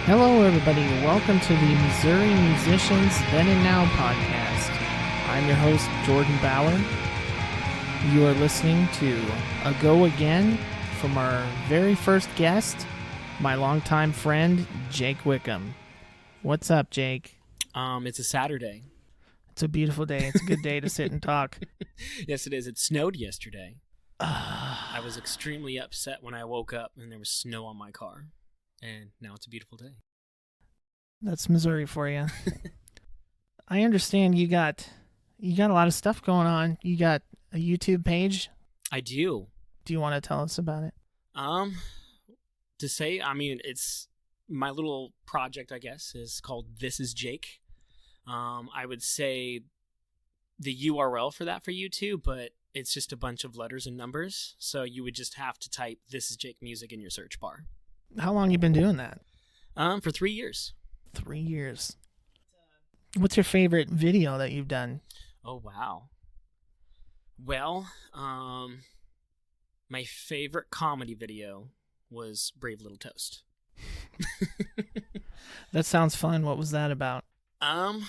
Hello, everybody. Welcome to the Missouri Musicians Then and Now podcast. I'm your host, Jordan Bauer. You are listening to A Go Again from our very first guest, my longtime friend, Jake Wickham. What's up, Jake? It's a Saturday. It's a beautiful day. It's a good day to sit and talk. Yes, it is. It snowed yesterday. I was extremely upset when I woke up and there was snow on my car. And now it's a beautiful day. That's Missouri for you. I understand you got a lot of stuff going on. You got a YouTube page. I do. Do you want to tell us about it? It's my little project, I guess, is called This Is Jake. I would say the URL for that for YouTube, but it's just a bunch of letters and numbers. So you would just have to type This Is Jake Music in your search bar. How long you been doing that? For 3 years. 3 years. What's your favorite video that you've done? Oh, wow. Well, my favorite comedy video was Brave Little Toast. That sounds fun. What was that about? I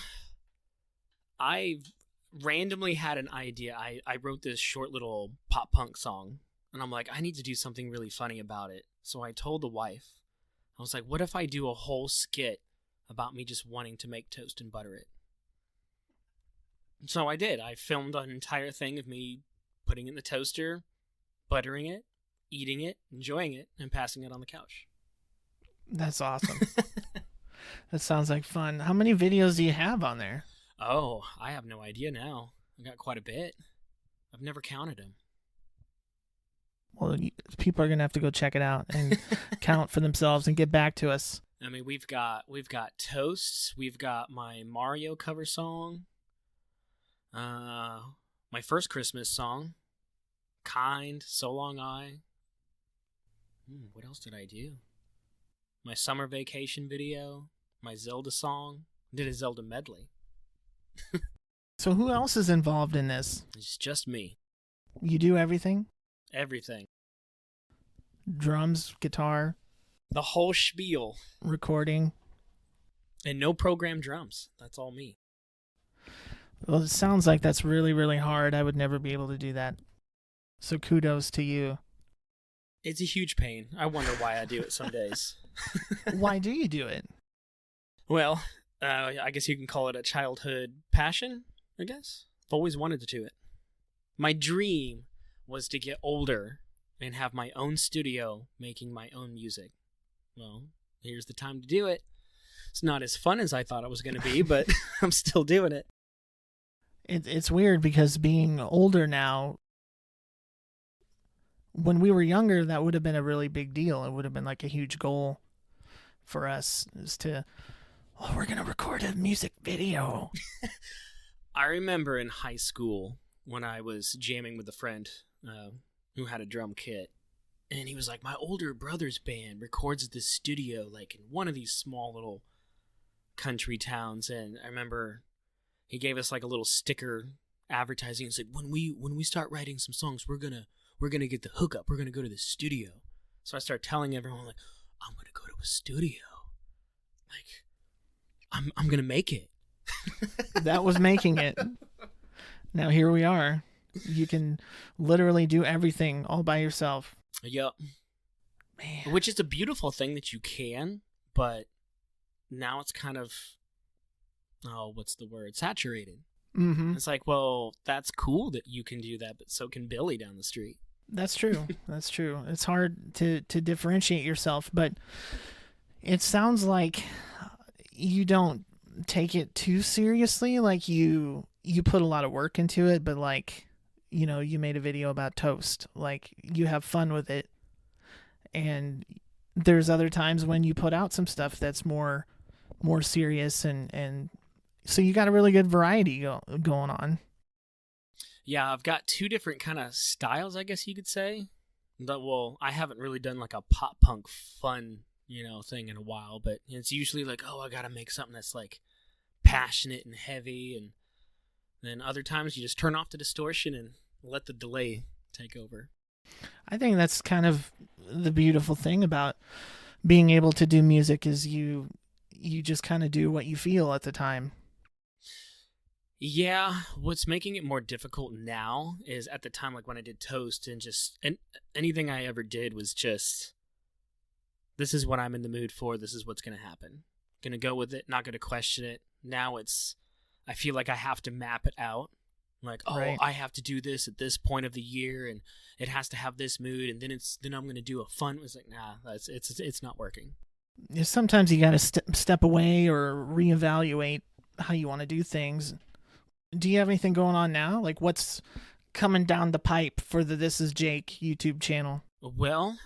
randomly had an idea. I wrote this short little pop punk song, and I'm like, I need to do something really funny about it. So I told the wife, I was like, what if I do a whole skit about me just wanting to make toast and butter it? So I did. I filmed an entire thing of me putting it in the toaster, buttering it, eating it, enjoying it, and passing it on the couch. That's awesome. That sounds like fun. How many videos do you have on there? Oh, I have no idea now. I got quite a bit. I've never counted them. Well, people are going to have to go check it out and count for themselves and get back to us. I mean, we've got toasts. We've got my Mario cover song. My first Christmas song. Kind, So Long I. What else did I do? My summer vacation video. My Zelda song. Did a Zelda medley. So who else is involved in this? It's just me. You do everything? Everything. Drums, guitar, the whole spiel. Recording. And no programmed drums. That's all me. Well, it sounds like that's really, really hard. I would never be able to do that. So kudos to you. It's a huge pain. I wonder why I do it some days. Why do you do it? Well, I guess you can call it a childhood passion, I guess. I've always wanted to do it. My dream was to get older and have my own studio making my own music. Well, here's the time to do it. It's not as fun as I thought it was going to be, but I'm still doing it. It's weird because being older now, when we were younger, that would have been a really big deal. It would have been like a huge goal for us is to, we're going to record a music video. I remember in high school when I was jamming with a friend who had a drum kit, and he was like, my older brother's band records at this studio like in one of these small little country towns. And I remember he gave us like a little sticker advertising. It's like, when we start writing some songs, we're gonna get the hookup. We're gonna go to the studio. So I start telling everyone, like, I'm gonna go to a studio. Like, I'm gonna make it. That was making it. Now here we are. You can literally do everything all by yourself. Yep. Man. Which is a beautiful thing that you can, but now it's kind of, what's the word? Saturated. Mm-hmm. It's like, well, that's cool that you can do that, but so can Billy down the street. That's true. That's true. It's hard to differentiate yourself, but it sounds like you don't take it too seriously. Like you put a lot of work into it, but like, you know, you made a video about toast. Like you have fun with it. And there's other times when you put out some stuff that's more serious and so you got a really good variety going on. Yeah, I've got two different kind of styles, I guess you could say. Well, I haven't really done like a pop punk fun, thing in a while, but it's usually like, I got to make something that's like passionate and heavy, and then other times you just turn off the distortion and let the delay take over. I think that's kind of the beautiful thing about being able to do music is you just kind of do what you feel at the time. Yeah, what's making it more difficult now is at the time, like when I did Toast and anything I ever did was just, this is what I'm in the mood for. This is what's going to happen. Going to go with it, not going to question it. Now I feel like I have to map it out. Like, oh, right. I have to do this at this point of the year, and it has to have this mood, and then I'm going to do a fun. It's like, nah, it's not working. Sometimes you got to step away or reevaluate how you want to do things. Do you have anything going on now? Like, what's coming down the pipe for the This Is Jake YouTube channel? Well,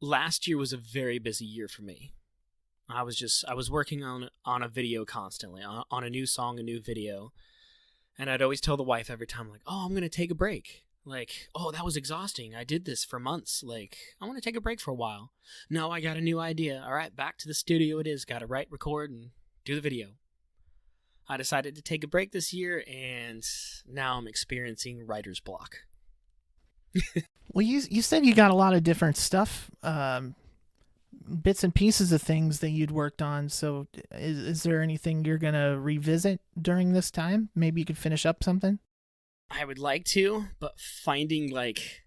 last year was a very busy year for me. I was working on a video constantly, on a new song, a new video. And I'd always tell the wife every time, like, oh, I'm going to take a break. Like, oh, that was exhausting. I did this for months. Like, I want to take a break for a while. No, I got a new idea. All right, back to the studio it is. Got to write, record, and do the video. I decided to take a break this year, and now I'm experiencing writer's block. Well, you said you got a lot of different stuff, bits and pieces of things that you'd worked on. So is there anything you're going to revisit during this time? Maybe you could finish up something? I would like to, but finding like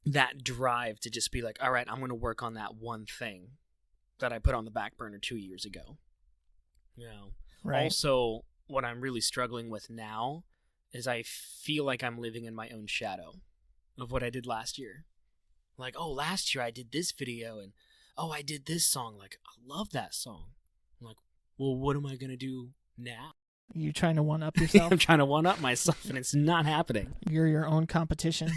that drive to just be like, all right, I'm going to work on that one thing that I put on the back burner 2 years ago. You know, right. Also, what I'm really struggling with now is I feel like I'm living in my own shadow of what I did last year. Like, oh, last year I did this video, and oh, I did this song. Like, I love that song. I'm like, well, what am I going to do now? You trying to one-up yourself? I'm trying to one-up myself, and it's not happening. You're your own competition.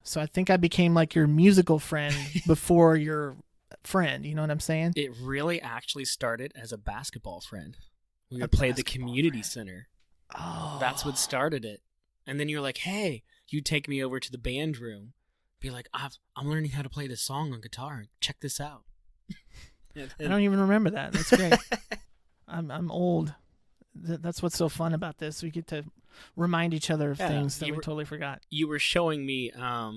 So I think I became like your musical friend before your friend. You know what I'm saying? It really actually started as a basketball friend. We would play the community center. Oh. That's what started it. And then you're like, hey, you take me over to the band room. Be like, I'm learning how to play this song on guitar. Check this out. I don't even remember that. That's great. I'm old. That's what's so fun about this. We get to remind each other of things that we totally forgot. You were showing me a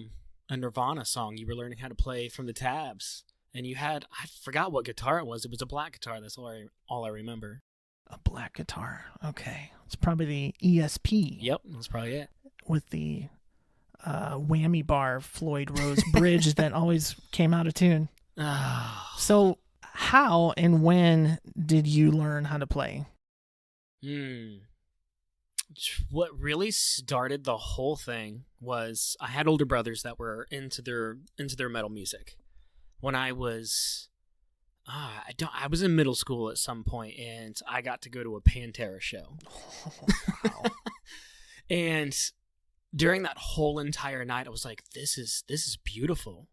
Nirvana song. You were learning how to play from the tabs. And you had, I forgot what guitar it was. It was a black guitar. That's all I remember. A black guitar. Okay. It's probably the ESP. Yep, that's probably it. With the whammy bar Floyd Rose bridge that always came out of tune. So how and when did you learn how to play? What really started the whole thing was I had older brothers that were into their metal music. When I was I was in middle school at some point, and I got to go to a Pantera show. Wow. And during that whole entire night, I was like, this is beautiful.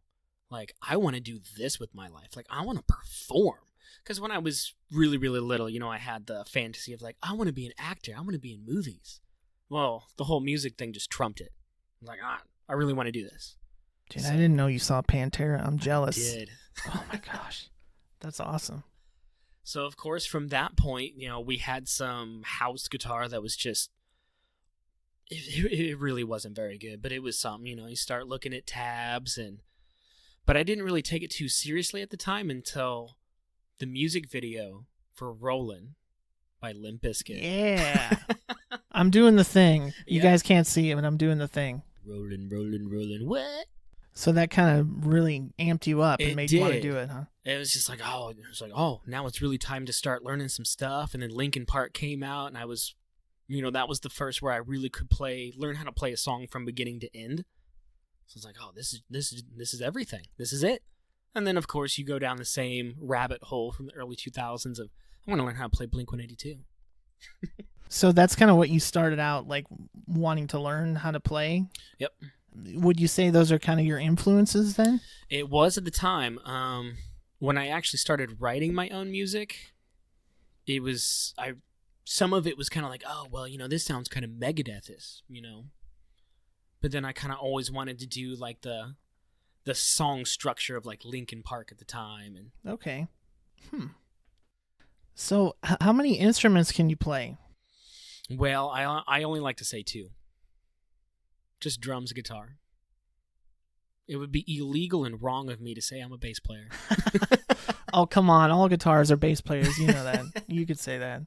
Like, I want to do this with my life. Like, I want to perform. Because when I was really, really little, you know, I had the fantasy of like, I want to be an actor. I want to be in movies. Well, the whole music thing just trumped it. I'm like, I really want to do this. Dude, so, I didn't know you saw Pantera. I'm jealous. I did. Oh my gosh. That's awesome. So, of course, from that point, you know, we had some house guitar that was just, it really wasn't very good, but it was something, you know, you start looking at tabs but I didn't really take it too seriously at the time until the music video for Rollin' by Limp Bizkit. Yeah. I'm doing the thing. You guys can't see it, but I'm doing the thing. Rollin', rollin', rollin', what? So that kind of really amped you up and made you want to do it, huh? It was just like, oh, now it's really time to start learning some stuff. And then Linkin Park came out, and I was, you know, that was the first where I really could learn how to play a song from beginning to end. So it's like, oh, this is everything. This is it. And then, of course, you go down the same rabbit hole from the early 2000s of, I want to learn how to play Blink-182. So that's kind of what you started out, like, wanting to learn how to play? Yep. Would you say those are kind of your influences then? It was at the time. when I actually started writing my own music, some of it was kind of like, oh, well, this sounds kind of Megadeth-ish, But then I kind of always wanted to do like the song structure of like Linkin Park at the time. And Okay. So, how many instruments can you play? well, I only like to say two. Just drums, guitar. It would be illegal and wrong of me to say I'm a bass player. Oh, come on. All guitars are bass players. You know that. You could say that.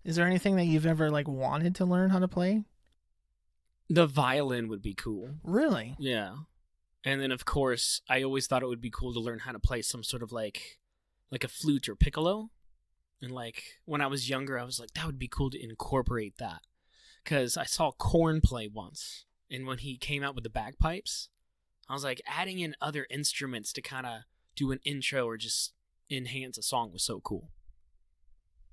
Is there anything that you've ever like wanted to learn how to play? The violin would be cool. Really? Yeah. And then, of course, I always thought it would be cool to learn how to play some sort of like a flute or piccolo. And like when I was younger, I was like, that would be cool to incorporate that. Because I saw Korn play once. And when he came out with the bagpipes, I was like, adding in other instruments to kind of do an intro or just enhance a song was so cool.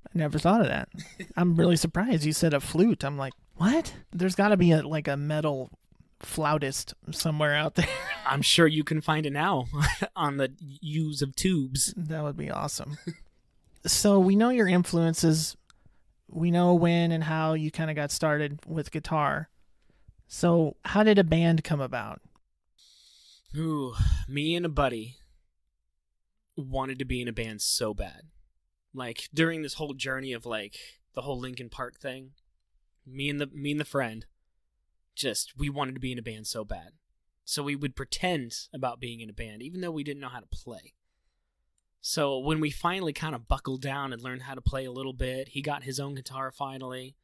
I never thought of that. I'm really surprised you said a flute. I'm like, what? There's got to be a metal flautist somewhere out there. I'm sure you can find it now on the use of tubes. That would be awesome. So we know your influences. We know when and how you kind of got started with guitar. So how did a band come about? Ooh, me and a buddy wanted to be in a band so bad. Like during this whole journey of like the whole Linkin Park thing, me and the friend, we wanted to be in a band so bad. So we would pretend about being in a band, even though we didn't know how to play. So when we finally kind of buckled down and learned how to play a little bit, he got his own guitar finally.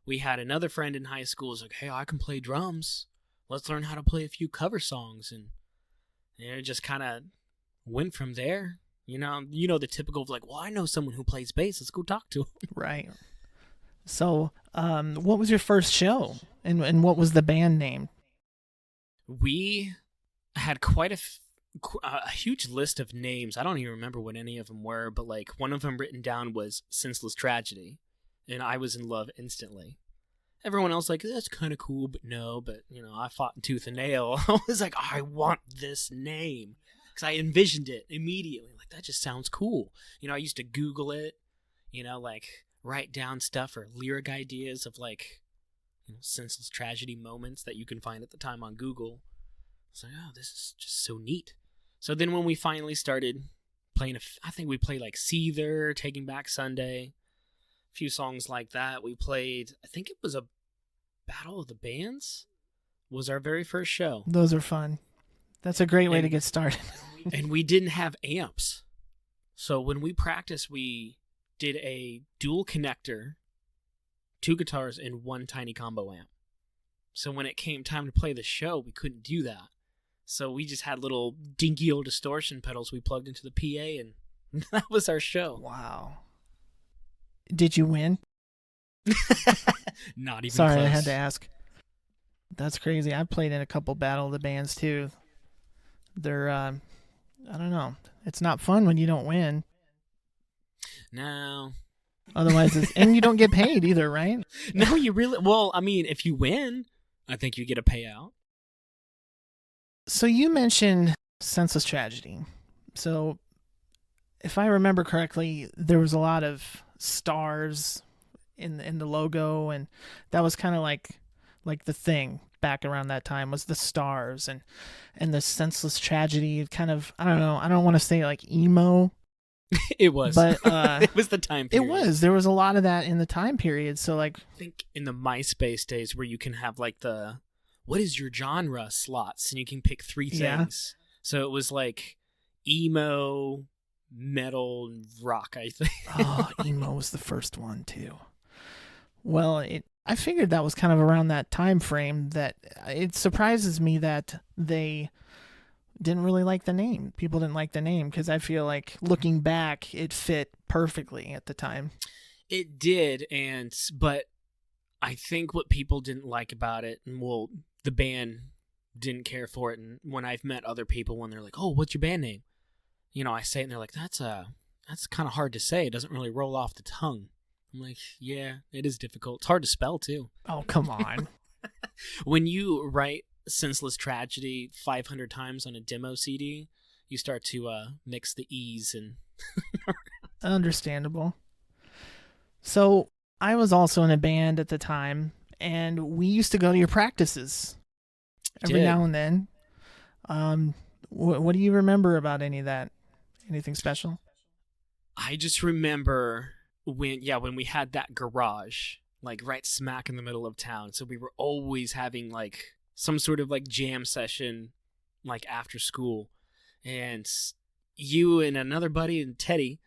We had another friend in high school who's like, hey, I can play drums. Let's learn how to play a few cover songs. And it just kind of went from there. The typical of like, well, I know someone who plays bass. Let's go talk to him. Right. So what was your first show? And what was the band name? We had quite a huge list of names. I don't even remember what any of them were, but like one of them written down was Senseless Tragedy, and I was in love instantly. Everyone else like, that's kind of cool, but no. But I fought tooth and nail. I was like, I want this name because I envisioned it immediately. Like that just sounds cool. I used to Google it. Like write down stuff or lyric ideas of like senseless tragedy moments that you can find at the time on Google. It's like, oh, this is just so neat. So then when we finally started playing, I think we played like Seether, Taking Back Sunday, a few songs like that. We played, I think it was a Battle of the Bands was our very first show. Those are fun. That's a great way to get started. And we didn't have amps. So when we practiced, we did a dual connector, 2 guitars, and 1 tiny combo amp. So when it came time to play the show, we couldn't do that. So we just had little dinky old distortion pedals we plugged into the PA, and that was our show. Wow. Did you win? Not even Sorry, close. I had to ask. That's crazy. I played in a couple Battle of the Bands too. They're, I don't know. It's not fun when you don't win. No. Otherwise, and you don't get paid either, right? No, you really... Well, I mean, if you win, I think you get a payout. So you mentioned Senseless Tragedy. So if I remember correctly, there was a lot of stars in the logo, and that was kind of like the thing back around that time was the stars and the Senseless Tragedy. Kind of, I don't know. I don't want to say like emo. It was. But it was the time period. It was. There was a lot of that in the time period. So like, I think in the MySpace days where you can have like the what is your genre slots and you can pick 3 things. Yeah. So it was like emo, metal, and rock, I think. Oh, emo was the first one too. Well, I figured that was kind of around that time frame. That it surprises me that they didn't really like the name. People didn't like the name because I feel like looking back, it fit perfectly at the time. It did, but I think what people didn't like about it, and the band didn't care for it. And when I've met other people, when they're like, "Oh, what's your band name?" I say it, and they're like, "That's kind of hard to say. It doesn't really roll off the tongue." I'm like, "Yeah, it is difficult. It's hard to spell too." Oh, come on. When you write Senseless Tragedy 500 times on a demo CD, you start to mix the E's and Understandable. So I was also in a band at the time, and we used to go to your practices every now and then. What do you remember about any of that? Anything special? I just remember when we had that garage, like right smack in the middle of town. So we were always having like some sort of like jam session, like after school. And you and another buddy and Teddy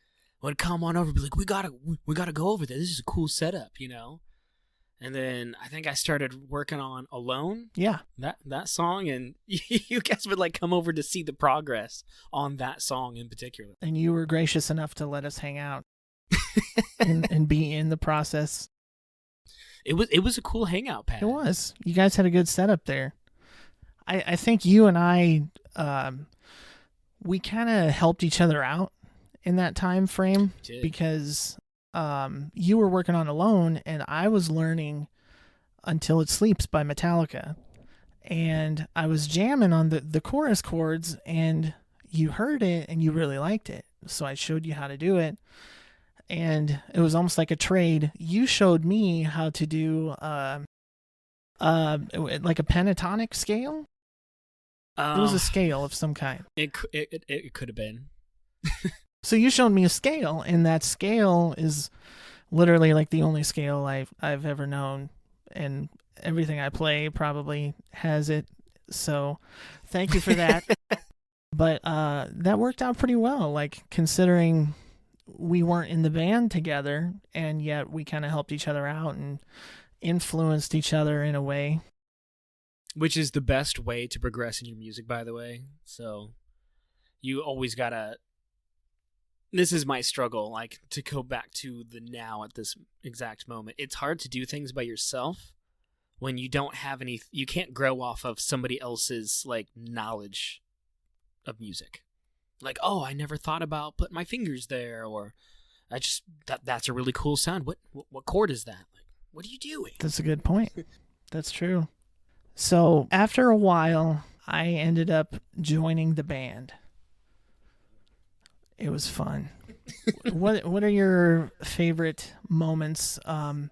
would come on over and be like, we gotta go over there. This is a cool setup, you know? And then I think I started working on Alone. Yeah. That song, and you guys would like come over to see the progress on that song in particular. And you were gracious enough to let us hang out and be in the process. It was a cool hangout pad. It was. You guys had a good setup there. I think you and I, we kind of helped each other out in that time frame because you were working on Alone and I was learning Until It Sleeps by Metallica. And I was jamming on the chorus chords, and you heard it and you really liked it. So I showed you how to do it. And it was almost like a trade. You showed me how to do like a pentatonic scale. It was a scale of some kind. It could have been. So you showed me a scale, and that scale is literally like the only scale I've ever known, and everything I play probably has it. So thank you for that. But that worked out pretty well, like considering we weren't in the band together, and yet we kind of helped each other out and influenced each other in a way. Which is the best way to progress in your music, by the way. So you always gotta... This is my struggle, like, to go back to the now at this exact moment. It's hard to do things by yourself when you don't have any... You can't grow off of somebody else's, like, knowledge of music. Like, oh, I never thought about putting my fingers there, or I just... That's a really cool sound. What chord is that? Like, what are you doing? That's a good point. That's true. So after a while, I ended up joining the band. It was fun. What are your favorite moments of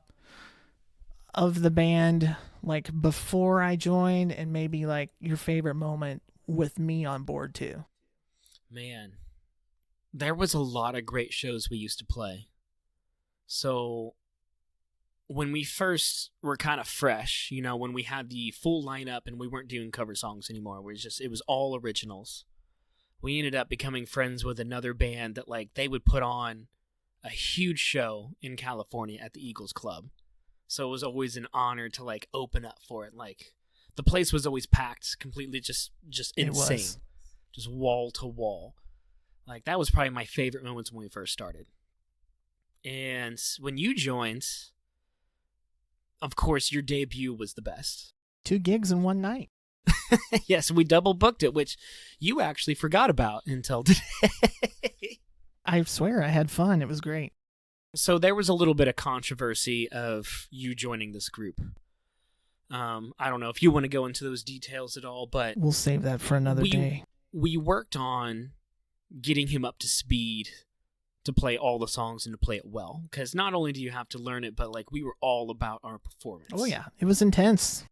the band, like before I joined, and maybe like your favorite moment with me on board too? Man, there was a lot of great shows we used to play. So when we first were kind of fresh, you know, when we had the full lineup and we weren't doing cover songs anymore, it was all originals. We ended up becoming friends with another band that, like, they would put on a huge show in California at the Eagles Club. So it was always an honor to, like, open up for it. Like, the place was always packed, completely just insane. Just wall to wall. Like, that was probably my favorite moments when we first started. And when you joined, of course, your debut was the best. 2 gigs in one night. Yes, we double booked it, which you actually forgot about until today. I swear I had fun. It was great. So there was a little bit of controversy of you joining this group. I don't know if you want to go into those details at all, but... We'll save that for another day. We worked on getting him up to speed to play all the songs and to play it well. Because not only do you have to learn it, but like we were all about our performance. Oh yeah, it was intense.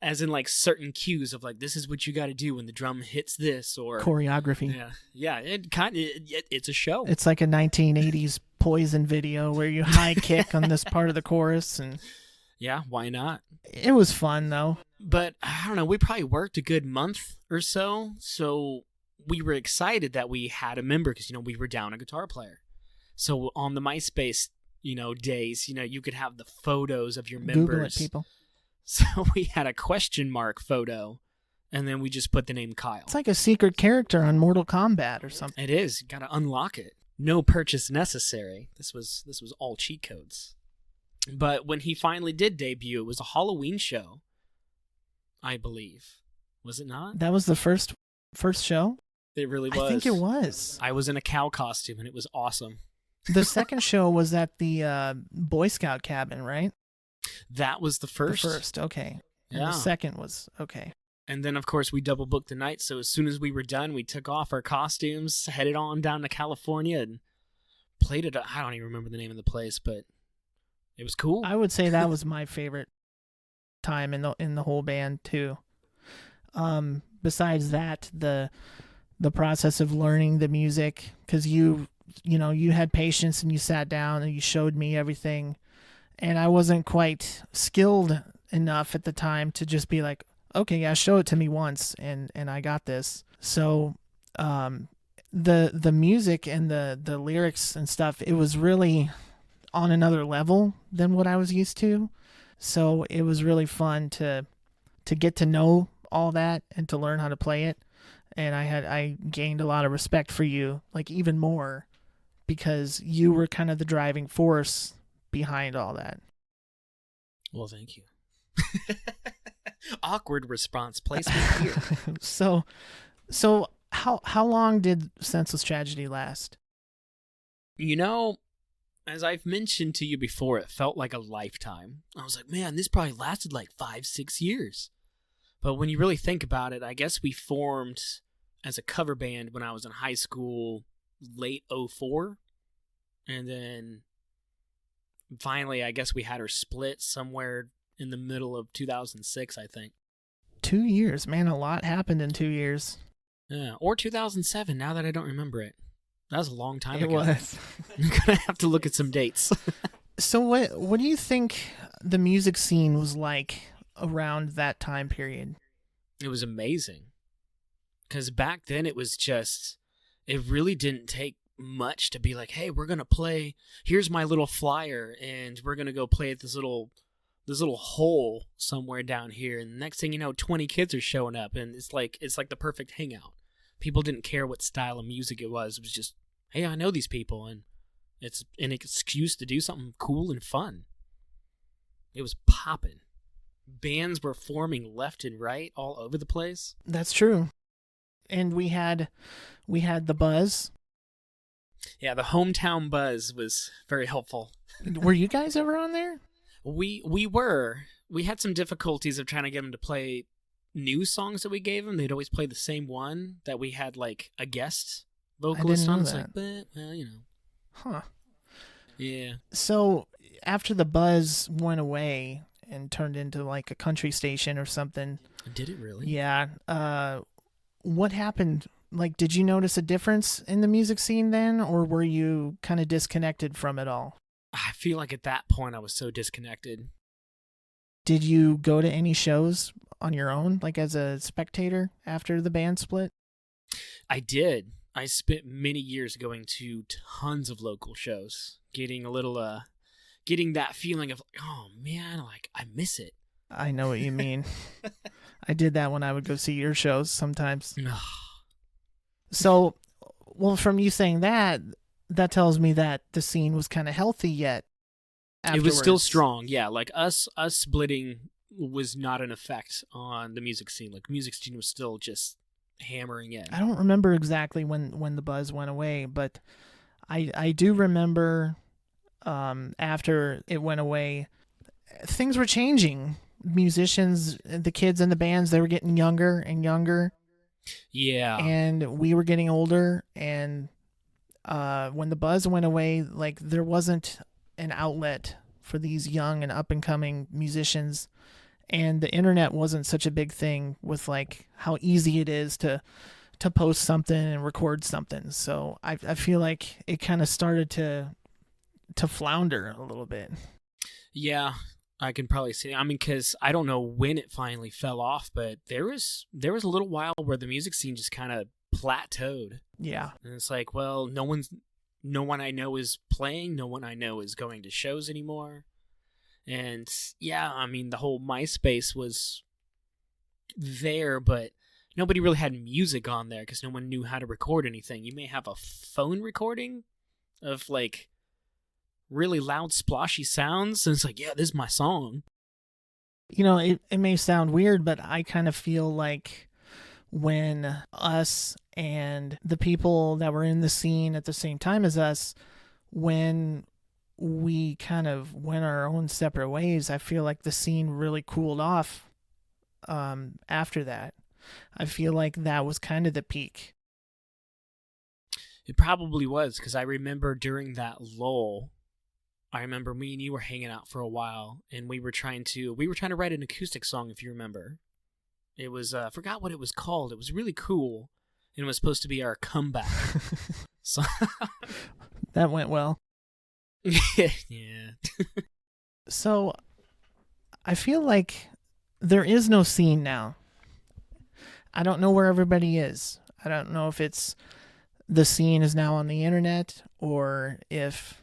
As in like certain cues of like, this is what you got to do when the drum hits this, or choreography. Yeah, it's a show. It's like a 1980s Poison video where you high kick on this part of the chorus, and yeah, why not? It was fun though. But I don't know, we probably worked a good month or so we were excited that we had a member, because, you know, we were down a guitar player. So on the MySpace, you know, days, you know, you could have the photos of your members. Google it, people. So we had a question mark photo, and then we just put the name Kyle. It's like a secret character on Mortal Kombat or something. It is. You gotta unlock it. No purchase necessary. This was all cheat codes. But when he finally did debut, it was a Halloween show, I believe. Was it not? That was the first show? It really was. I think it was. I was in a cow costume, and it was awesome. The second show was at the Boy Scout cabin, right? That was the first. The first, okay. And yeah. the second was, okay. And then, of course, we double booked the night. So as soon as we were done, we took off our costumes, headed on down to California, and played it. I don't even remember the name of the place, but it was cool. I would say that was my favorite time in the whole band too. Besides that, the process of learning the music, because you had patience and you sat down and you showed me everything, and I wasn't quite skilled enough at the time to just be like, okay, yeah, show it to me once and I got this. So the music and the lyrics and stuff, it was really on another level than what I was used to. So it was really fun to get to know all that and to learn how to play it. And I gained a lot of respect for you, like even more, because you were kind of the driving force behind all that. Well, thank you. Awkward response placement here. So how long did Senseless Tragedy last? As I've mentioned to you before, it felt like a lifetime. I was like, man, this probably lasted like 5-6 years. But when you really think about it, I guess we formed as a cover band when I was in high school, late 2004. And then finally, I guess we had our split somewhere in the middle of 2006, I think. 2 years, man, a lot happened in 2 years. Yeah, or 2007, now that I don't remember it. That was a long time ago. It was. I'm going to have to look at some dates. So what do you think the music scene was like around that time period? It was amazing. Because back then it really didn't take much to be like, hey, we're going to play, here's my little flyer, and we're going to go play at this little hole somewhere down here. And the next thing you know, 20 kids are showing up, and it's like the perfect hangout. People didn't care what style of music it was. It was just, hey, I know these people, and it's an excuse to do something cool and fun. It was popping. Bands were forming left and right all over the place. That's true. And we had the buzz. Yeah, the hometown buzz was very helpful. Were you guys ever on there? We were. We had some difficulties of trying to get them to play new songs that we gave them. They'd always play the same one that we had like a guest vocalist on. It's like, but, well, Huh. Yeah. So after the buzz went away and turned into like a country station or something. Did it really? Yeah. What happened? Like, did you notice a difference in the music scene then, or were you kind of disconnected from it all? I feel like at that point I was so disconnected. Did you go to any shows on your own, like as a spectator after the band split? I did. I spent many years going to tons of local shows, getting a little, getting that feeling of, oh man, like I miss it. I know what you mean. I did that when I would go see your shows sometimes. So, well, from you saying that tells me that the scene was kind of healthy yet. Afterwards. It was still strong, yeah. Like us splitting was not an effect on the music scene. Like music scene was still just hammering in. I don't remember exactly when the buzz went away, but I do remember after it went away, things were changing. Musicians, the kids in the bands, they were getting younger and younger. Yeah. And we were getting older, and when the buzz went away, like there wasn't an outlet for these young and up-and-coming musicians, and the internet wasn't such a big thing with like how easy it is to post something and record something. So I feel like it kind of started to flounder a little bit. Yeah, I can probably see. I mean, because I don't know when it finally fell off, but there was a little while where the music scene just kind of plateaued. Yeah. And it's like, well, no one I know is playing, no one I know is going to shows anymore. And yeah, I mean, the whole MySpace was there, but nobody really had music on there because no one knew how to record anything. You may have a phone recording of like really loud splashy sounds, and it's like, yeah, this is my song. You know, it may sound weird, but I kind of feel like when us and the people that were in the scene at the same time as us, when we kind of went our own separate ways, I feel like the scene really cooled off after that. I feel like that was kind of the peak. It probably was, because I remember during that lull, I remember me and you were hanging out for a while, and we were trying to write an acoustic song, if you remember. It was I forgot what it was called. It was really cool, and it was supposed to be our comeback. So That went well. yeah. So I feel like there is no scene now. I don't know where everybody is. I don't know if it's the scene is now on the internet, or if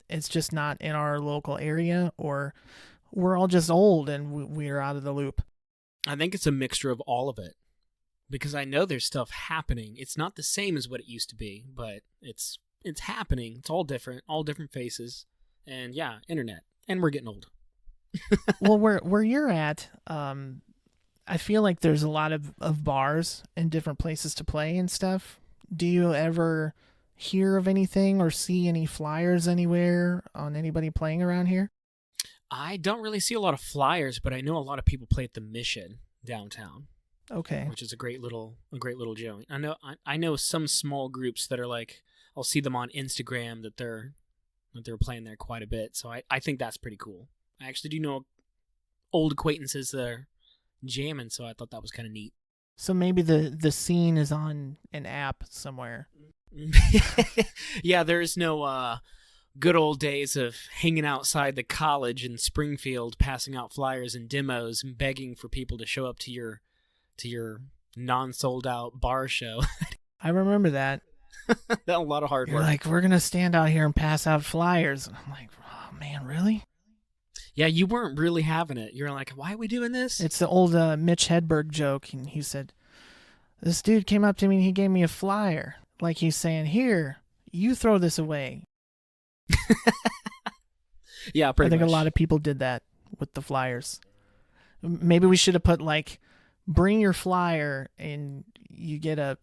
it's just not in our local area, or we're all just old and we're out of the loop. I think it's a mixture of all of it, because I know there's stuff happening. It's not the same as what it used to be, but it's happening. It's all different faces, and yeah, internet, and we're getting old. Well, where you're at, I feel like there's a lot of bars and different places to play and stuff. Do you ever hear of anything or see any flyers anywhere on anybody playing around here? I don't really see a lot of flyers, but I know a lot of people play at the Mission downtown. Okay. Which is a great little joint. I know some small groups that are like, I'll see them on Instagram that they're playing there quite a bit. So I think that's pretty cool. I actually do know old acquaintances that are jamming, so I thought that was kind of neat. So maybe the scene is on an app somewhere. Yeah, there's no good old days of hanging outside the college in Springfield, passing out flyers and demos and begging for people to show up to your non-sold out bar show. I remember that. A lot of hard You're work. like, we're going to stand out here and pass out flyers. And I'm like, oh, man, really? Yeah, you weren't really having it. You're like, why are we doing this? It's the old Mitch Hedberg joke. And he said, this dude came up to me and he gave me a flyer. Like he's saying, here, you throw this away. Yeah, pretty much. I think a lot of people did that with the flyers. Maybe we should have put like, bring your flyer and you get a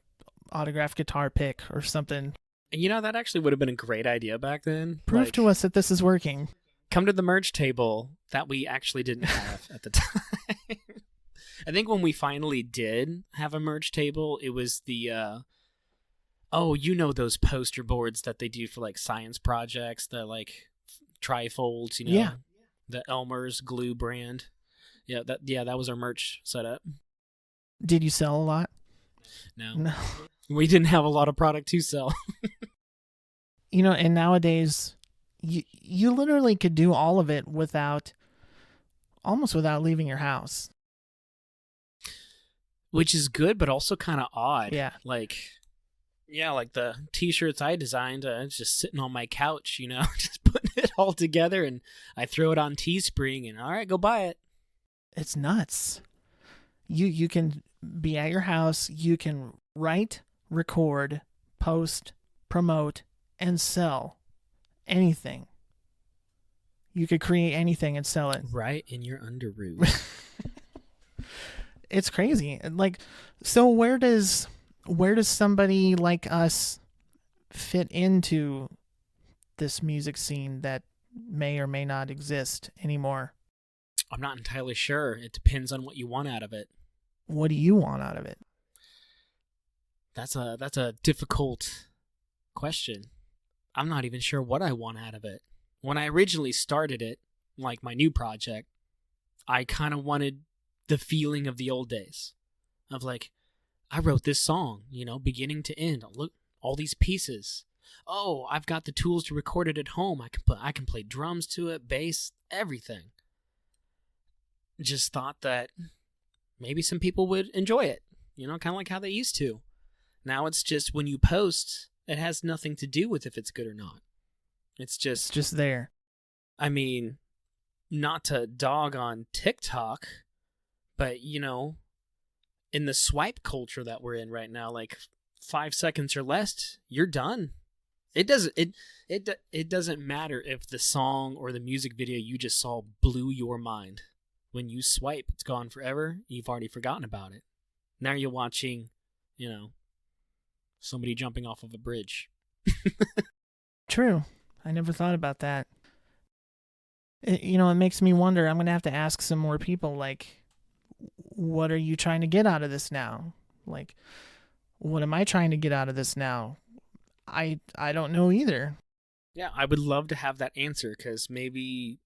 autographed guitar pick or something. You know, that actually would have been a great idea back then. Prove to us that this is working. Come to the merch table that we actually didn't have at the time. I think when we finally did have a merch table, it was the those poster boards that they do for like science projects, the like trifolds, Yeah. The Elmer's glue brand. Yeah, that was our merch setup. Did you sell a lot? No. We didn't have a lot of product to sell. And nowadays you literally could do all of it almost without leaving your house. Which is good, but also kind of odd. Yeah. Like the t-shirts I designed, it's just sitting on my couch, just putting it all together, and I throw it on Teespring, and all right, go buy it. It's nuts. You can be at your house, you can write, record, post, promote, and sell anything. You could create anything and sell it. Right in your underoos. It's crazy. Like, so where does somebody like us fit into this music scene that may or may not exist anymore? I'm not entirely sure. It depends on what you want out of it. What do you want out of it? That's a difficult question. I'm not even sure what I want out of it. When I originally started it, like my new project, I kind of wanted the feeling of the old days. Of like, I wrote this song, beginning to end. Look, all these pieces. Oh, I've got the tools to record it at home. I can play drums to it, bass, everything. Just thought that maybe some people would enjoy it, kind of like how they used to. Now it's just when you post, it has nothing to do with if it's good or not. It's just there. I mean, not to dog on TikTok, but in the swipe culture that we're in right now, like 5 seconds or less, you're done. It doesn't matter if the song or the music video you just saw blew your mind. When you swipe, it's gone forever. You've already forgotten about it. Now you're watching, somebody jumping off of a bridge. True. I never thought about that. It makes me wonder. I'm going to have to ask some more people, like, what are you trying to get out of this now? Like, what am I trying to get out of this now? I don't know either. Yeah, I would love to have that answer, because maybe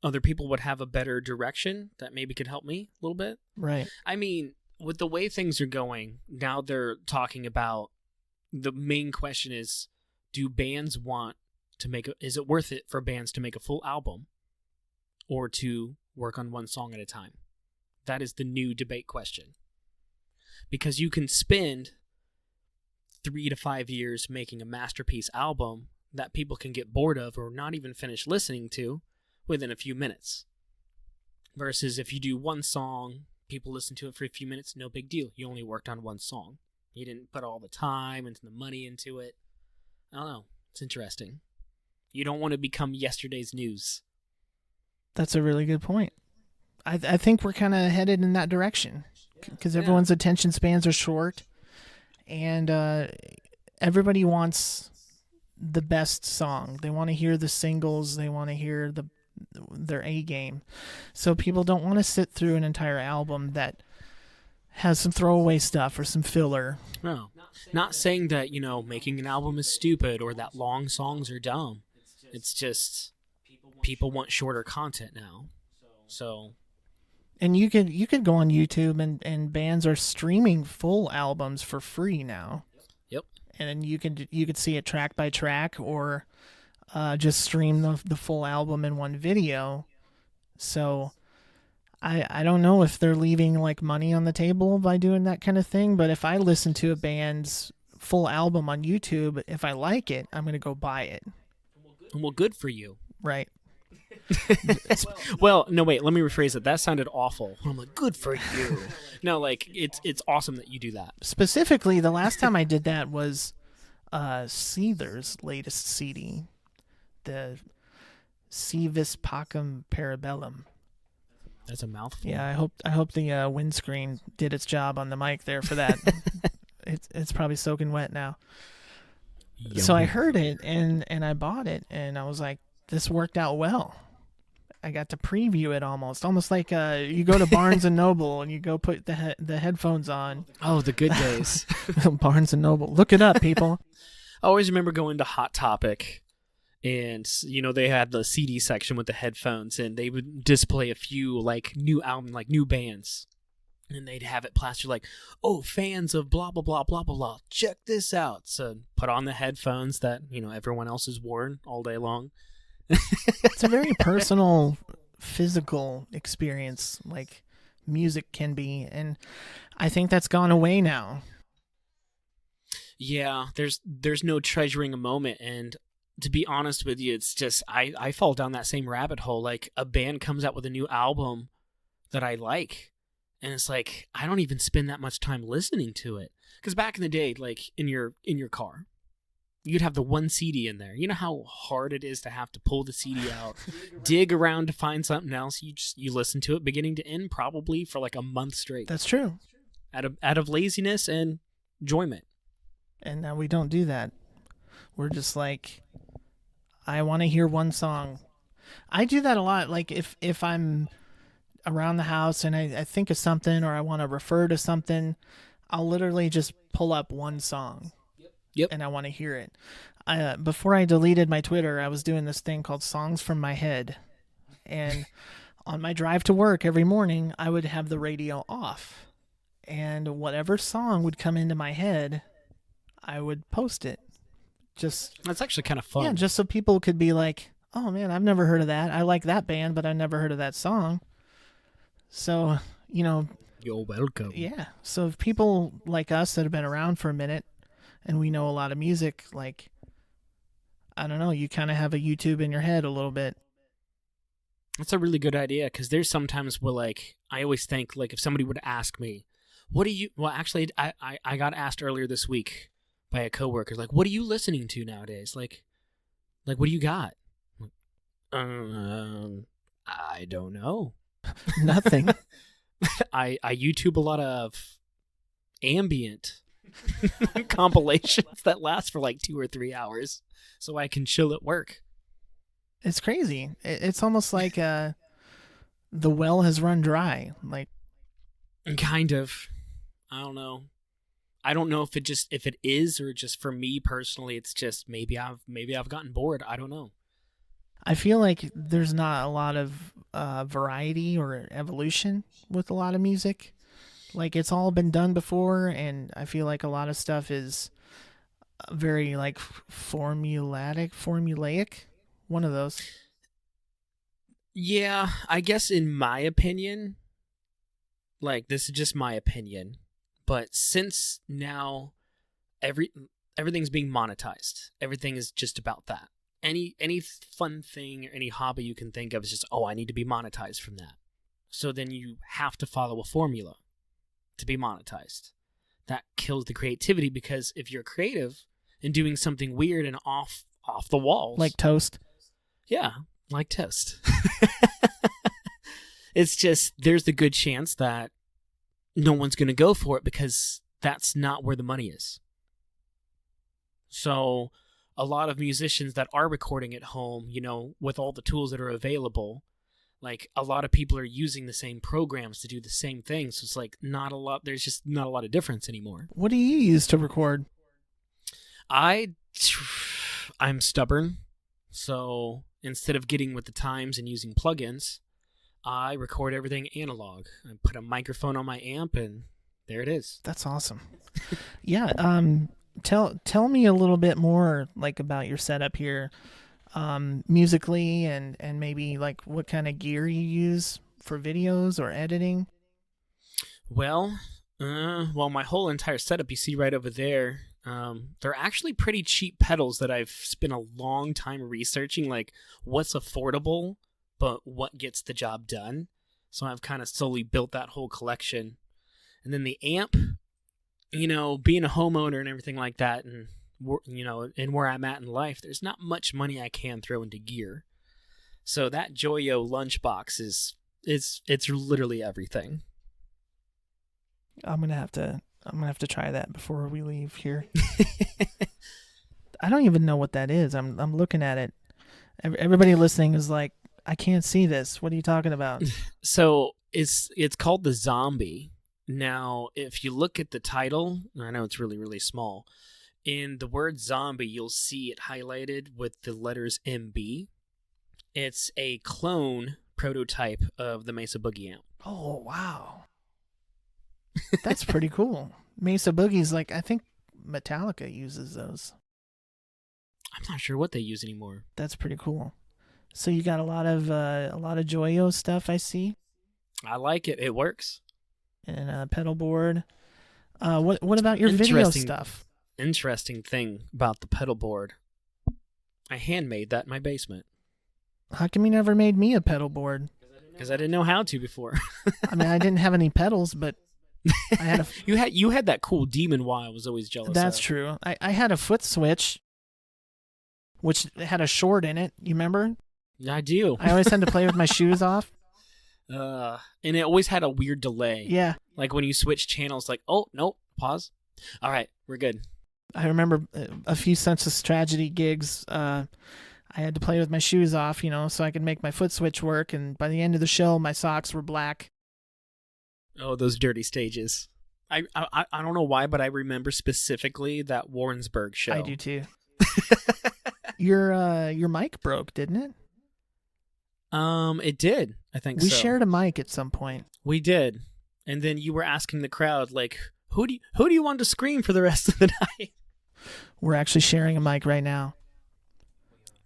other people would have a better direction that maybe could help me a little bit. Right. I mean, with the way things are going, now they're talking about, the main question is, do bands want to is it worth it for bands to make a full album or to work on one song at a time? That is the new debate question. Because you can spend 3 to 5 years making a masterpiece album that people can get bored of or not even finish listening to within a few minutes. Versus if you do one song, people listen to it for a few minutes, no big deal. You only worked on one song. You didn't put all the time and the money into it. I don't know. It's interesting. You don't want to become yesterday's news. That's a really good point. I think we're kind of headed in that direction, because everyone's attention spans are short, and everybody wants the best song. They want to hear the singles. They want to hear their A game. So people don't want to sit through an entire album that has some throwaway stuff or some filler. No. Not saying that, making an album is stupid or that long songs are dumb. It's just people want shorter content now. So, and you could go on YouTube and bands are streaming full albums for free now. Yep. And then you could see it track by track, or just stream the full album in one video. So I don't know if they're leaving like money on the table by doing that kind of thing, but if I listen to a band's full album on YouTube, if I like it, I'm going to go buy it. Well, good for you. Right. Well, no, wait, let me rephrase it. That sounded awful. I'm like, good for you. No, like, it's awesome that you do that. Specifically, the last time I did that was Seether's latest CD, the Si Vis Pacem Parabellum. That's a mouthful. Yeah, I hope the windscreen did its job on the mic there for that. It's probably soaking wet now. Yummy. So I heard it and I bought it, and I was like, this worked out well. I got to preview it almost like you go to Barnes and Noble and you go put the headphones on. Oh, the good days. Barnes and Noble. Look it up, people. I always remember going to Hot Topic, and they had the CD section with the headphones, and they would display a few like new album, like new bands, and they'd have it plastered like, oh, fans of blah blah blah blah blah blah, check this out. So put on the headphones that everyone else has worn all day long. It's a very personal, physical experience, like music can be, and I think that's gone away now. Yeah, there's no treasuring a moment, and to be honest with you, it's just I fall down that same rabbit hole. Like, a band comes out with a new album that I like, and it's like I don't even spend that much time listening to it. Because back in the day, like in your car, you'd have the one CD in there. You know how hard it is to have to pull the CD out, dig around to find something else. You listen to it beginning to end, probably for like a month straight. That's true. Out of laziness and enjoyment. And now we don't do that. We're just like, I want to hear one song. I do that a lot. Like if I'm around the house and I think of something, or I want to refer to something, I'll literally just pull up one song. Yep. And I want to hear it. Before I deleted my Twitter, I was doing this thing called Songs from My Head. And on my drive to work every morning, I would have the radio off. And whatever song would come into my head, I would post it. That's actually kind of fun. Yeah, just so people could be like, oh man, I've never heard of that. I like that band, but I never heard of that song. So, you're welcome. Yeah. So if people like us that have been around for a minute, and we know a lot of music, like, I don't know, you kind of have a YouTube in your head a little bit. That's a really good idea, because there's sometimes where, like, I always think, like, if somebody would ask me, well, actually, I got asked earlier this week by a coworker, like, what are you listening to nowadays? Like what do you got? I don't know. Nothing. I YouTube a lot of ambient compilations that last for like 2 or 3 hours so I can chill at work. It's crazy. It's almost like the well has run dry. Like, Kind of. I don't know. I don't know if it is, or just for me personally, it's just maybe I've gotten bored. I don't know. I feel like there's not a lot of variety or evolution with a lot of music. Like, it's all been done before, and I feel like a lot of stuff is very, like, formulaic. One of those. Yeah, I guess in my opinion, like, this is just my opinion, but since now everything's being monetized, everything is just about that. Any fun thing or any hobby you can think of is just, oh, I need to be monetized from that. So then you have to follow a formula to be monetized. That kills the creativity, because if you're creative and doing something weird and off the walls, Like toast. yeah, like toast. It's just, there's the good chance that no one's going to go for it, because that's not where the money is. So a lot of musicians that are recording at home, with all the tools that are available, like, a lot of people are using the same programs to do the same thing. So it's like there's just not a lot of difference anymore. What do you use to record? I'm stubborn. So instead of getting with the times and using plugins, I record everything analog. I put a microphone on my amp, and there it is. That's awesome. Yeah. Tell me a little bit more, like, about your setup here, musically, and maybe, like, what kind of gear you use for videos or editing. Well, my whole entire setup you see right over there, they're actually pretty cheap pedals that I've spent a long time researching, like, what's affordable but what gets the job done. So I've kind of slowly built that whole collection. And then the amp, being a homeowner and everything like that, and and where I'm at in life, there's not much money I can throw into gear. So that Joyo lunchbox it's literally everything. I'm gonna have to try that before we leave here. I don't even know what that is. I'm looking at it. Everybody listening is like, I can't see this. What are you talking about? So it's called the Zombie. Now, if you look at the title, I know it's really, really small. In the word zombie, you'll see it highlighted with the letters MB. It's a clone prototype of the Mesa Boogie amp. Oh, wow. That's pretty cool. Mesa Boogie's, like, I think Metallica uses those. I'm not sure what they use anymore. That's pretty cool. So you got a lot of Joyo stuff, I see. I like it. It works. And Pedalboard. What about your video stuff? Interesting thing about the Pedalboard. I handmade that in my basement. How come you never made me a pedalboard? Because I didn't know how to before. I mean, I didn't have any pedals, but I had you had that cool demon wah I was always jealous of. That's true. I had a foot switch, which had a short in it. You remember? I do. I always had to play with my shoes off. And it always had a weird delay. Yeah. Like when you switch channels, like, oh, nope, pause. All right, we're good. I remember a few Census Tragedy gigs. I had to play with my shoes off, so I could make my foot switch work. And by the end of the show, my socks were black. Oh, those dirty stages. I don't know why, but I remember specifically that Warrensburg show. I do too. Your mic broke, didn't it? It did. I think we so. shared a mic at some point. We did, and then you were asking the crowd, like, who do you want to scream for the rest of the night? We're actually sharing a mic right now.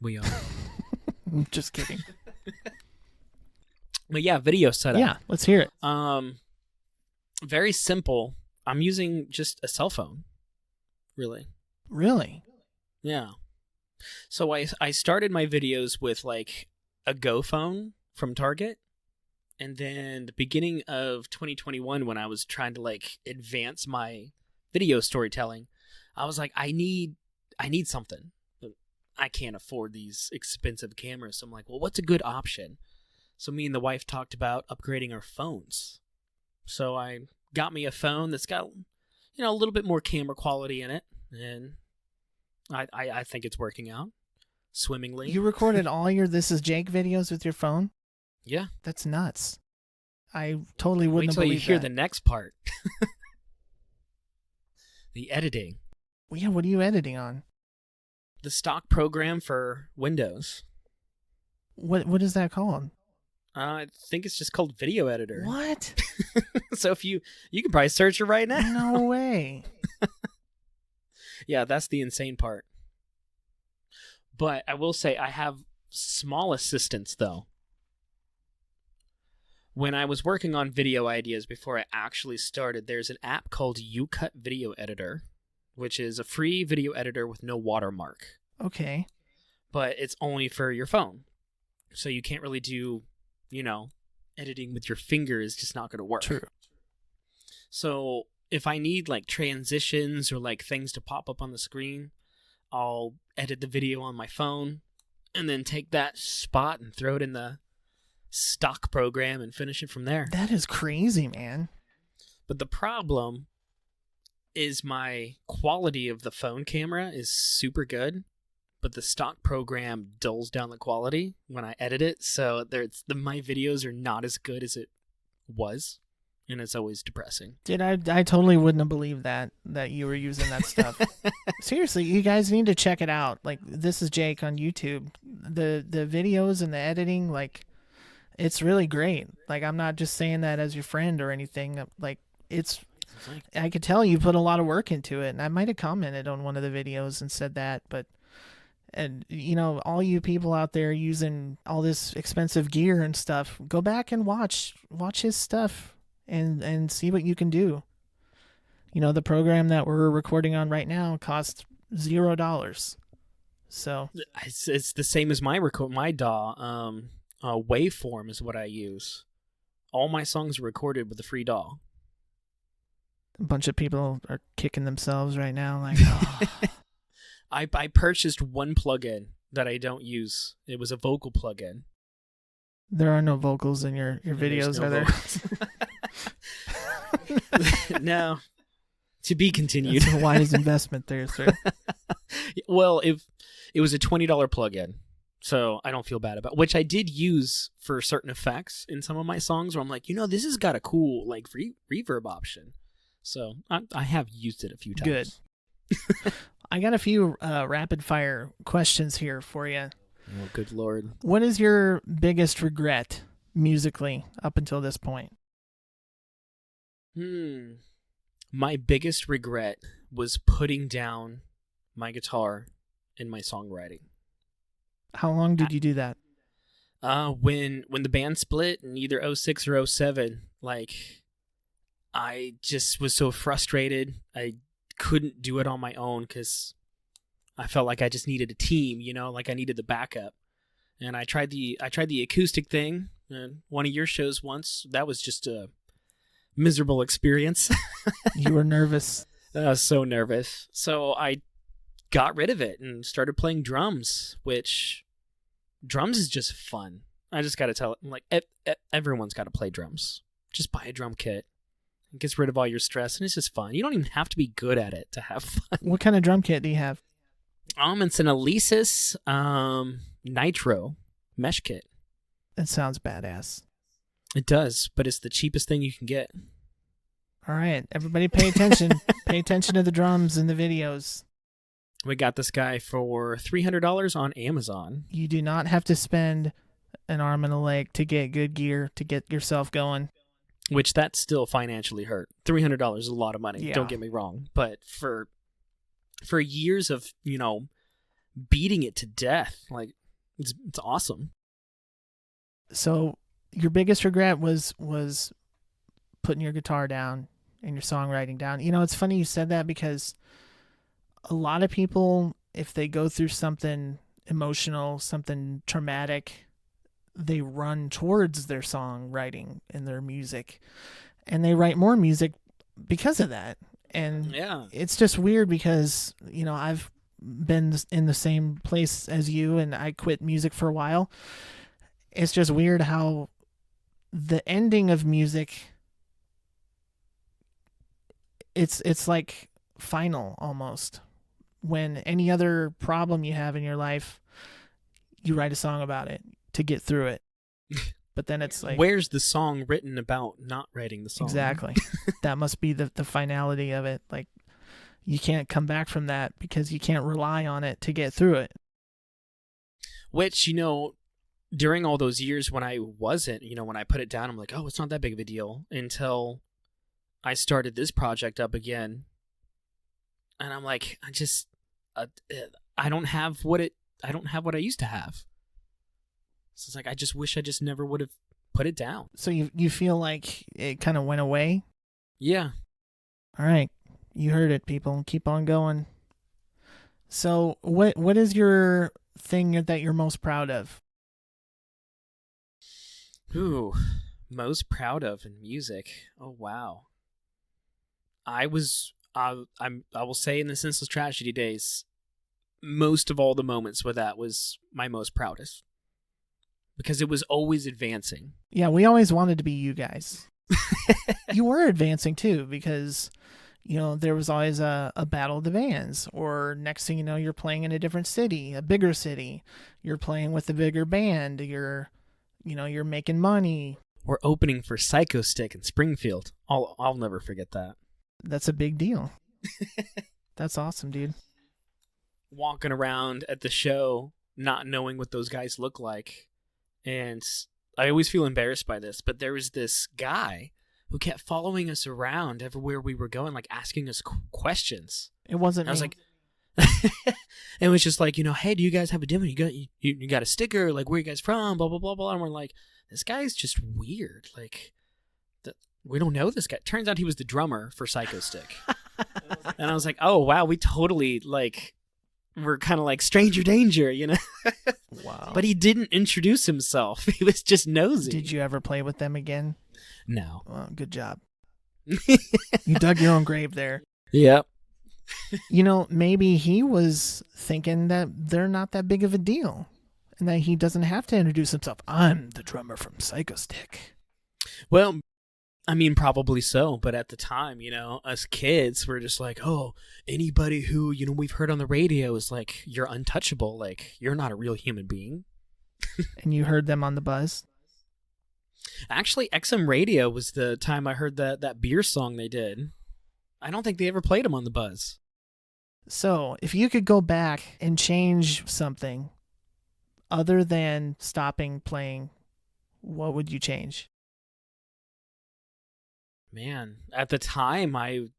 We are. Just kidding. But yeah, video setup. Yeah, let's hear it. Very simple. I'm using just a cell phone. Really. Really? Yeah. So I started my videos with like a Go phone from Target. And then the beginning of 2021, when I was trying to like advance my video storytelling, I was like, I need something. I can't afford these expensive cameras. So I'm like, well, what's a good option? So me and the wife talked about upgrading our phones. So I got me a phone that's got, a little bit more camera quality in it. And I think it's working out swimmingly. You recorded all your This Is Jake videos with your phone? Yeah. That's nuts. I totally Wait wouldn't till have you believed hear that. the next part. The editing. Well, yeah, what are you editing on? The stock program for Windows. What is that called? I think it's just called Video Editor. What? So if you can probably search it right now. No way. Yeah, that's the insane part. But I will say I have small assistants, though. When I was working on video ideas before I actually started, there's an app called YouCut Video Editor, which is a free video editor with no watermark. Okay. But it's only for your phone. So you can't really do, editing with your finger is just not going to work. True. So if I need like transitions or like things to pop up on the screen, I'll edit the video on my phone and then take that spot and throw it in the stock program and finish it from there. That is crazy, man. But the problem is my quality of the phone camera is super good, but the stock program dulls down the quality when I edit it. So my videos are not as good as it was. And it's always depressing. Dude, I totally wouldn't have believed that you were using that stuff. Seriously, you guys need to check it out. Like, this is Jake on YouTube. The videos and the editing, like, it's really great. Like, I'm not just saying that as your friend or anything. Like, I could tell you put a lot of work into it. And I might have commented on one of the videos and said that. But, and all you people out there using all this expensive gear and stuff, go back and watch his stuff. And see what you can do. The program that we're recording on right now costs $0. So it's the same as my DAW. Waveform is what I use. All my songs are recorded with a free DAW. A bunch of people are kicking themselves right now. Like, oh. I purchased one plugin that I don't use. It was a vocal plugin. There are no vocals in your videos, are there? No. To be continued. That's a wise investment there, sir. Well, it was a $20 plugin, so I don't feel bad about it, which I did use for certain effects in some of my songs where I'm like, this has got a cool like reverb option. So I have used it a few times. Good. I got a few rapid fire questions here for you. Oh, good Lord. What is your biggest regret musically up until this point? My biggest regret was putting down my guitar in my songwriting. How long did you do that? When the band split in either 06 or 07, like, I just was so frustrated. I couldn't do it on my own because I felt like I just needed a team, like I needed the backup. And I tried the acoustic thing, and one of your shows once. That was just a miserable experience. You were nervous. I was so nervous. So I got rid of it and started playing drums, which drums is just fun. I just got to tell it, like, everyone's got to play drums. Just buy a drum kit. It gets rid of all your stress, and it's just fun. You don't even have to be good at it to have fun. What kind of drum kit do you have? It's an Alesis Nitro mesh kit. That sounds badass. It does, but it's the cheapest thing you can get. All right, everybody pay attention. Pay attention to the drums and the videos. We got this guy for $300 on Amazon. You do not have to spend an arm and a leg to get good gear to get yourself going. Which that still financially hurt. $300 is a lot of money. Yeah. Don't get me wrong, but for years of beating it to death, like it's awesome. So your biggest regret was putting your guitar down and your songwriting down. It's funny you said that because a lot of people, if they go through something emotional, something traumatic, they run towards their songwriting and their music, and they write more music because of that. And yeah, it's just weird because, I've been in the same place as you, and I quit music for a while. It's just weird how the ending of music, it's like final almost. When any other problem you have in your life, you write a song about it to get through it. But then it's like, where's the song written about not writing the song? Exactly. That must be the finality of it. Like, you can't come back from that because you can't rely on it to get through it. Which, during all those years when I wasn't, when I put it down, I'm like, oh, it's not that big of a deal, until I started this project up again. And I'm like, I don't have what I used to have. So it's like, I just wish I just never would have put it down. So you feel like it kind of went away? Yeah. All right. You heard it, people. Keep on going. So what is your thing that you're most proud of? Ooh, most proud of in music. Oh, wow. I will say in the Senseless Tragedy days, most of all the moments where that was my most proudest. Because it was always advancing. Yeah, we always wanted to be you guys. You were advancing too, because there was always a battle of the bands, or next thing you know, you're playing in a different city, a bigger city. You're playing with a bigger band. You're making money. We're opening for Psycho Stick in Springfield. I'll never forget that. That's a big deal. That's awesome, dude. Walking around at the show, not knowing what those guys look like. And I always feel embarrassed by this, but there was this guy who kept following us around everywhere we were going, like asking us questions. It wasn't me. I was like, it was just like, hey, do you guys have a demo? You got a sticker? Like, where are you guys from? Blah, blah, blah, blah. And we're like, this guy's just weird. Like, we don't know this guy. Turns out he was the drummer for Psycho Stick. And I was like, oh, wow, we totally, we're kind of like stranger danger, Wow. But he didn't introduce himself. He was just nosy. Did you ever play with them again? No. Well, good job. You dug your own grave there. Yep. Maybe he was thinking that they're not that big of a deal and that he doesn't have to introduce himself. I'm the drummer from Psycho Stick. Well, I mean, probably so. But at the time, us kids were just like, oh, anybody who, we've heard on the radio is like, you're untouchable. Like, you're not a real human being. And you heard them on the buzz? Actually, XM Radio was the time I heard that beer song they did. I don't think they ever played them on the buzz. So, if you could go back and change something other than stopping playing, what would you change? Man, at the time, I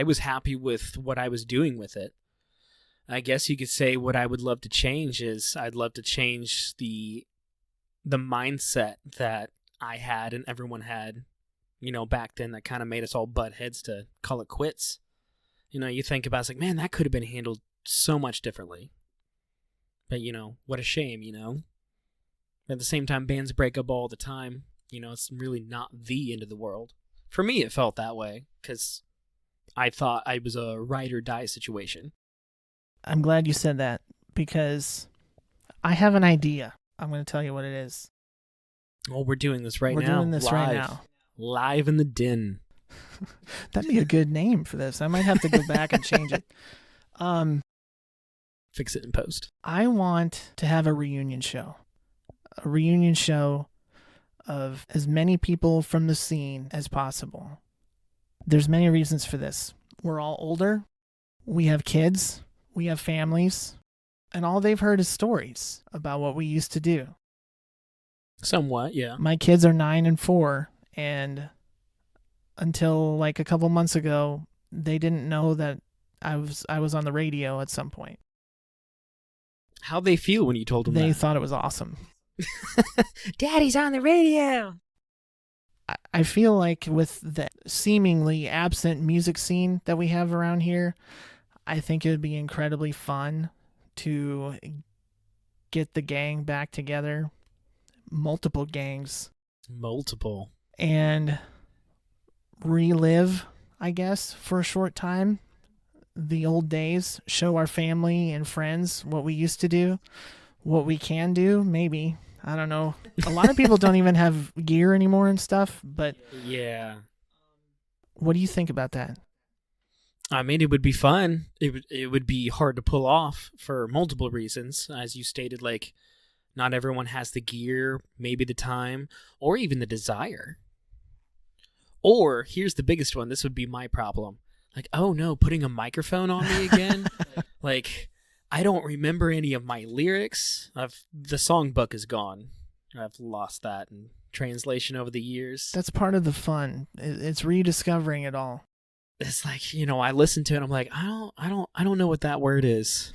was happy with what I was doing with it. I guess you could say what I would love to change is I'd love to change the mindset that I had and everyone had, back then, that kind of made us all butt heads to call it quits. You think about it, it's like, man, that could have been handled so much differently. But, what a shame, At the same time, bands break up all the time. It's really not the end of the world. For me, it felt that way, because I thought I was a ride or die situation. I'm glad you said that, because I have an idea. I'm going to tell you what it is. Well, we're doing this right now. We're doing this right now. Live in the Den. That'd be a good name for this. I might have to go back and change it. Fix it in post. I want to have a reunion show. A reunion show of as many people from the scene as possible. There's many reasons for this. We're all older. We have kids. We have families. And all they've heard is stories about what we used to do. Somewhat, yeah. My kids are 9 and 4, and until a couple months ago, they didn't know that I was on the radio at some point. How'd they feel when you told them They that? thought it was awesome. Daddy's on the radio! I feel like with the seemingly absent music scene that we have around here, I think it would be incredibly fun to get the gang back together. Multiple gangs. Multiple. And relive, I guess, for a short time, the old days. Show our family and friends what we used to do. What we can do, maybe. I don't know. A lot of people don't even have gear anymore and stuff, but... Yeah. What do you think about that? I mean, it would be fun. It would be hard to pull off for multiple reasons. As you stated, Not everyone has the gear, maybe the time, or even the desire. Or, here's the biggest one. This would be my problem. Like, oh no, putting a microphone on me again? Like, I don't remember any of my lyrics. The songbook is gone. I've lost that in translation over the years. That's part of the fun. It's rediscovering it all. It's like, I listen to it, I'm like, I don't know what that word is.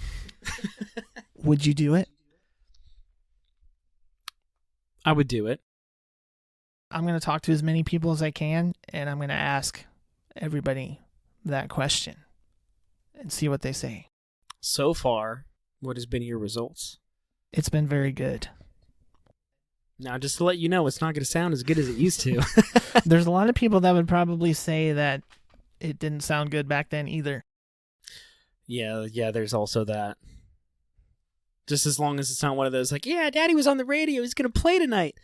Would you do it? I would do it. I'm going to talk to as many people as I can, and I'm going to ask everybody that question and see what they say. So far, what has been your results? It's been very good. Now, just to let you know, it's not going to sound as good as it used to. There's a lot of people that would probably say that it didn't sound good back then either. Yeah, there's also that. Just as long as it's not one of those like, yeah, Daddy was on the radio, he's going to play tonight.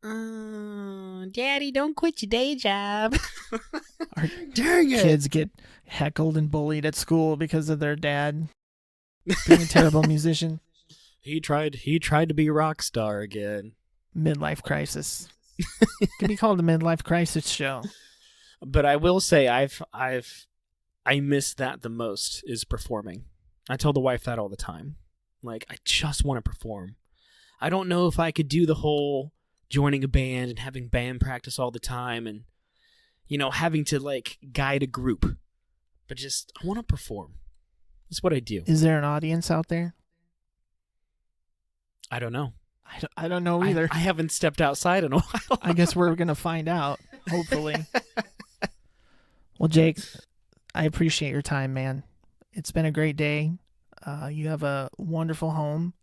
Daddy, don't quit your day job. Dang it. Kids get heckled and bullied at school because of their dad being a terrible musician. He tried to be a rock star again. Midlife crisis. It could be called a midlife crisis show. But I will say I miss that the most is performing. I tell the wife that all the time. Like, I just want to perform. I don't know if I could do the whole joining a band and having band practice all the time and, having to, like, guide a group. But just, I want to perform. That's what I do. Is there an audience out there? I don't know. I don't know either. I haven't stepped outside in a while. I guess we're going to find out, hopefully. Well, Jake, I appreciate your time, man. It's been a great day. You have a wonderful home,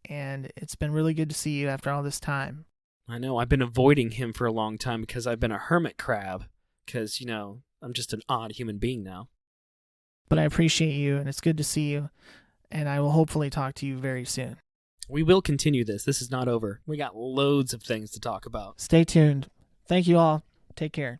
and it's been really good to see you after all this time. I know. I've been avoiding him for a long time because I've been a hermit crab because, I'm just an odd human being now. But I appreciate you, and it's good to see you, and I will hopefully talk to you very soon. We will continue this. This is not over. We got loads of things to talk about. Stay tuned. Thank you all. Take care.